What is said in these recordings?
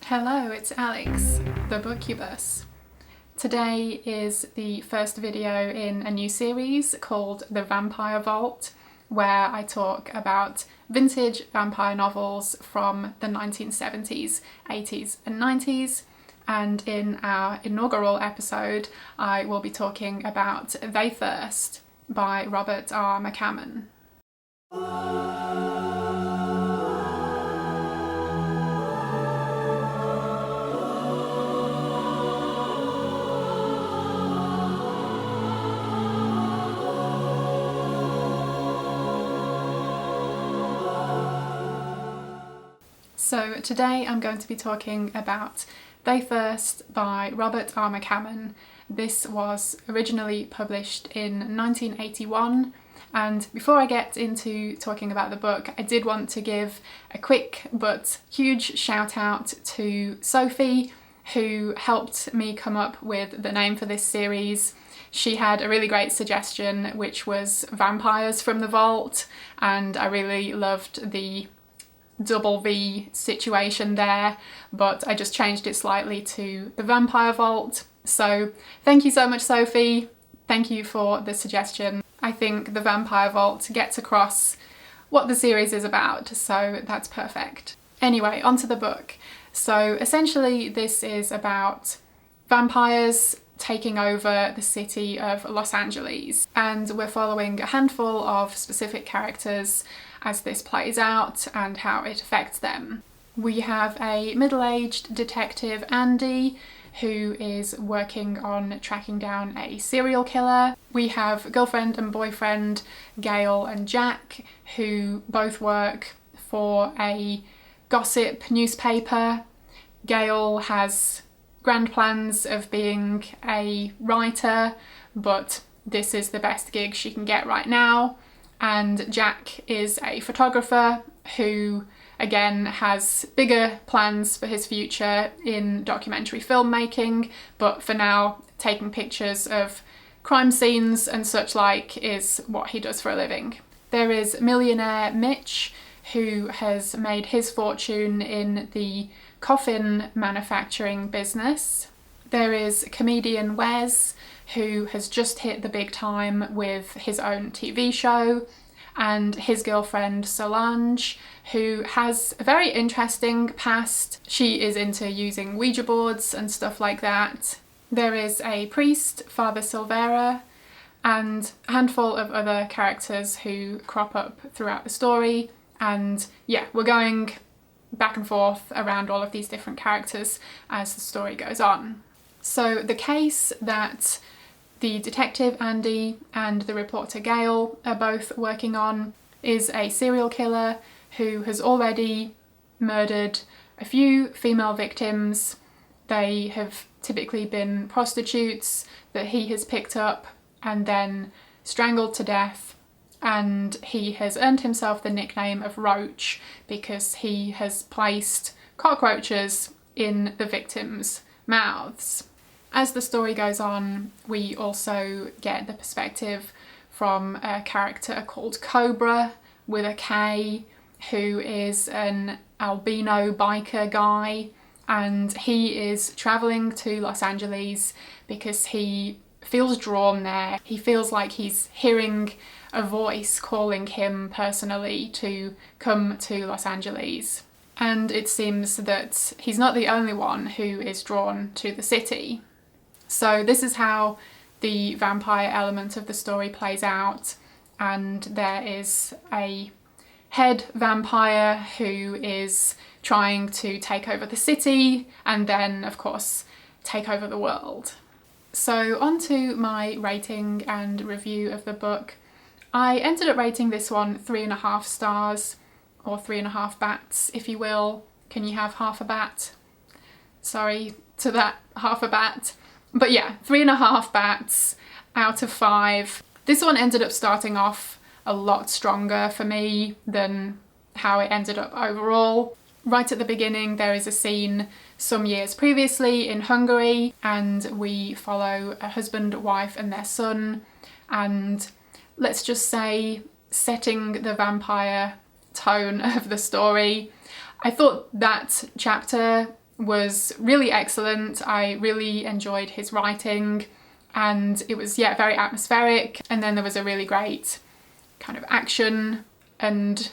Hello, it's Alex, the Bookubus. Today is the first video in a new series called The Vampire Vault, where I talk about vintage vampire novels from the 1970s, 80s and 90s. And in our inaugural episode, I will be talking about They Thirst by Robert R. McCammon. So today I'm going to be talking about They Thirst by Robert R. McCammon. This was originally published in 1981, and before I get into talking about the book, I did want to give a quick but huge shout out to Sophie, who helped me come up with the name for this series. She had a really great suggestion, which was Vampires from the Vault, and I really loved the double V situation there, but I just changed it slightly to The Vampire Vault. So thank you so much, Sophie. Thank you for the suggestion. I think The Vampire Vault gets across what the series is about, so that's perfect. Anyway, onto the book. So essentially this is about vampires taking over the city of Los Angeles, and we're following a handful of specific characters as this plays out and how it affects them. We have a middle-aged detective, Andy, who is working on tracking down a serial killer. We have girlfriend and boyfriend, Gail and Jack, who both work for a gossip newspaper. Gail has grand plans of being a writer, but this is the best gig she can get right now. And Jack is a photographer who, again, has bigger plans for his future in documentary filmmaking, but for now, taking pictures of crime scenes and such like is what he does for a living. There is millionaire Mitch, who has made his fortune in the coffin manufacturing business. There is comedian Wes, who has just hit the big time with his own TV show, and his girlfriend Solange, who has a very interesting past. She is into using Ouija boards and stuff like that. There is a priest, Father Silvera, and a handful of other characters who crop up throughout the story. And yeah, we're going back and forth around all of these different characters as the story goes on. So the case that the detective Andy and the reporter Gail are both working on is a serial killer who has already murdered a few female victims. They have typically been prostitutes that he has picked up and then strangled to death, and he has earned himself the nickname of Roach because he has placed cockroaches in the victims' mouths. As the story goes on, we also get the perspective from a character called Cobra with a K, who is an albino biker guy, and he is travelling to Los Angeles because he feels drawn there. He feels like he's hearing a voice calling him personally to come to Los Angeles. And it seems that he's not the only one who is drawn to the city. So this is how the vampire element of the story plays out, and there is a head vampire who is trying to take over the city and then, of course, take over the world. So on to my rating and review of the book. I ended up rating this one 3.5 stars, or 3.5 bats, if you will. Can you have half a bat? Sorry to that half a bat. But yeah, 3.5 bats out of 5. This one ended up starting off a lot stronger for me than how it ended up overall. Right at the beginning, there is a scene some years previously in Hungary, and we follow a husband, wife and their son, and let's just say, setting the vampire tone of the story, I thought that chapter was really excellent. I really enjoyed his writing, and it was, yeah, very atmospheric. And then there was a really great kind of action and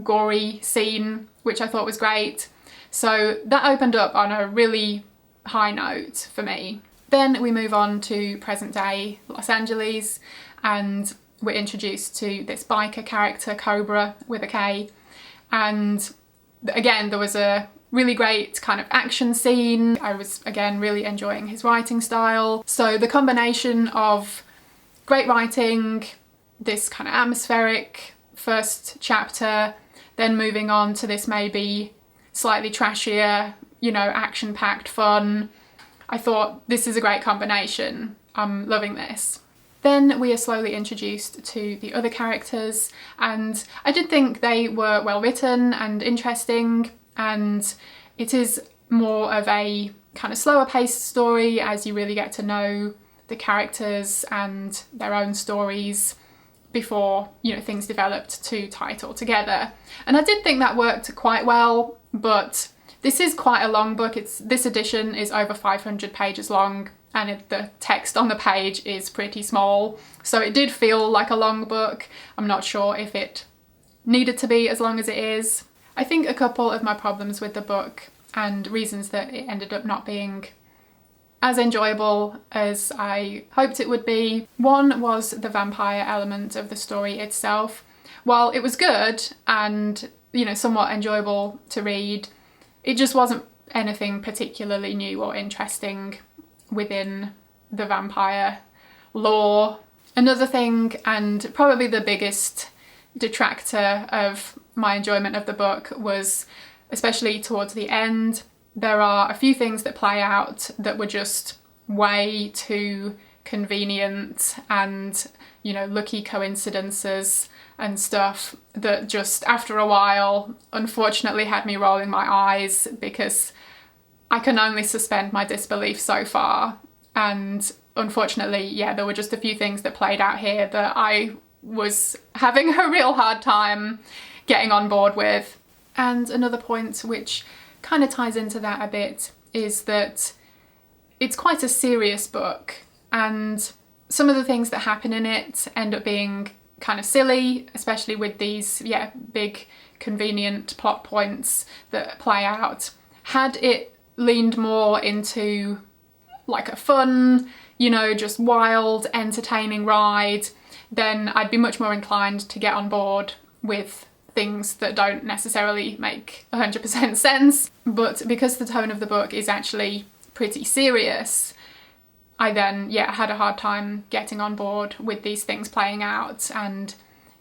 gory scene, which I thought was great. So that opened up on a really high note for me. Then we move on to present day Los Angeles, and we're introduced to this biker character, Cobra with a K. And again, there was a really great kind of action scene. I was, again, really enjoying his writing style. So the combination of great writing, this kind of atmospheric first chapter, then moving on to this maybe slightly trashier, you know, action-packed fun. I thought this is a great combination. I'm loving this. Then we are slowly introduced to the other characters, and I did think they were well written and interesting, and it is more of a kind of slower paced story as you really get to know the characters and their own stories before, you know, things developed to tie it all together. And I did think that worked quite well, but this is quite a long book. This edition is over 500 pages long, and the text on the page is pretty small. So it did feel like a long book. I'm not sure if it needed to be as long as it is. I think a couple of my problems with the book and reasons that it ended up not being as enjoyable as I hoped it would be. One was the vampire element of the story itself. While it was good and, you know, somewhat enjoyable to read, it just wasn't anything particularly new or interesting within the vampire lore. Another thing, and probably the biggest detractor of my enjoyment of the book, was especially towards the end, there are a few things that play out that were just way too convenient and, you know, lucky coincidences and stuff that just after a while unfortunately had me rolling my eyes, because I can only suspend my disbelief so far. And unfortunately, yeah, there were just a few things that played out here that I was having a real hard time getting on board with. And another point which kind of ties into that a bit is that it's quite a serious book, and some of the things that happen in it end up being kind of silly, especially with these, yeah, big convenient plot points that play out. Had it leaned more into like a fun, you know, just wild, entertaining ride, then I'd be much more inclined to get on board with things that don't necessarily make 100% sense. But because the tone of the book is actually pretty serious, I then, yeah, had a hard time getting on board with these things playing out, and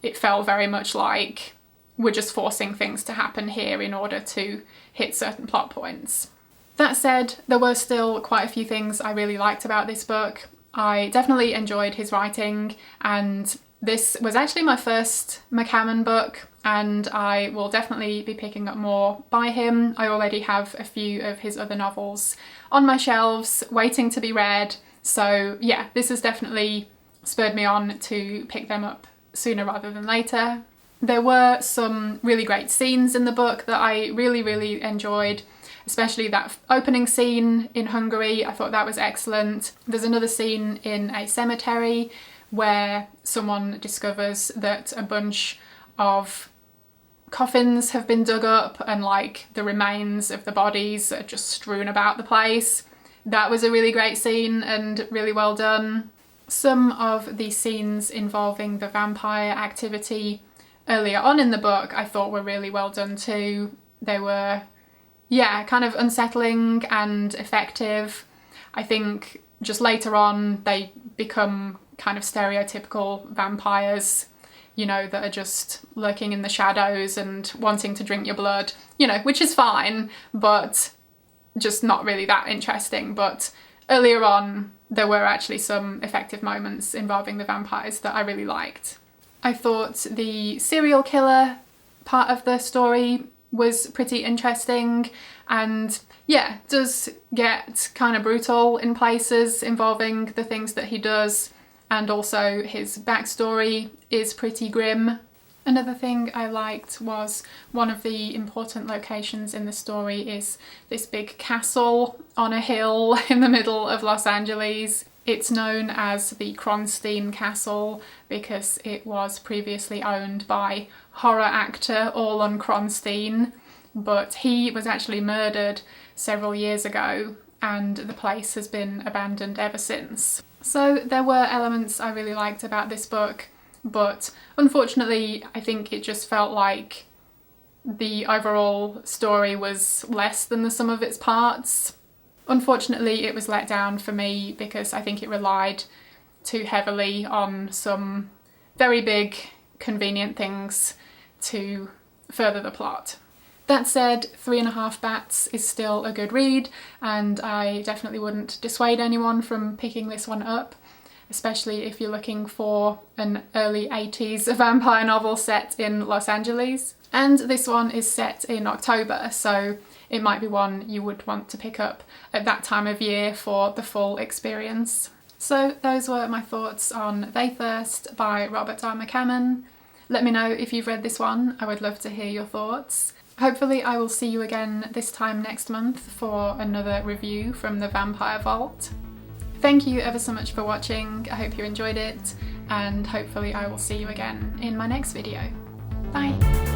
it felt very much like we're just forcing things to happen here in order to hit certain plot points. That said, there were still quite a few things I really liked about this book. I definitely enjoyed his writing, and this was actually my first McCammon book, and I will definitely be picking up more by him. I already have a few of his other novels on my shelves waiting to be read, so yeah, this has definitely spurred me on to pick them up sooner rather than later. There were some really great scenes in the book that I really enjoyed, especially that opening scene in Hungary. I thought that was excellent. There's another scene in a cemetery where someone discovers that a bunch of coffins have been dug up and like the remains of the bodies are just strewn about the place. That was a really great scene and really well done. Some of the scenes involving the vampire activity earlier on in the book I thought were really well done too. They were, yeah, kind of unsettling and effective. I think just later on they become kind of stereotypical vampires, you know, that are just lurking in the shadows and wanting to drink your blood, you know, which is fine, but just not really that interesting. But earlier on, there were actually some effective moments involving the vampires that I really liked. I thought the serial killer part of the story was pretty interesting, and yeah, does get kind of brutal in places involving the things that he does, and also his backstory is pretty grim. Another thing I liked was one of the important locations in the story is this big castle on a hill in the middle of Los Angeles. It's known as the Kronstein Castle because it was previously owned by horror actor Orlan Kronstein, but he was actually murdered several years ago and the place has been abandoned ever since. So there were elements I really liked about this book, but unfortunately I think it just felt like the overall story was less than the sum of its parts. Unfortunately it was let down for me because I think it relied too heavily on some very big convenient things to further the plot. That said, 3.5 Bats is still a good read and I definitely wouldn't dissuade anyone from picking this one up, especially if you're looking for an early 80s vampire novel set in Los Angeles. And this one is set in October, so it might be one you would want to pick up at that time of year for the full experience. So those were my thoughts on They Thirst by Robert R. McCammon. Let me know if you've read this one, I would love to hear your thoughts. Hopefully I will see you again this time next month for another review from the Vampire Vault. Thank you ever so much for watching, I hope you enjoyed it, and hopefully I will see you again in my next video. Bye!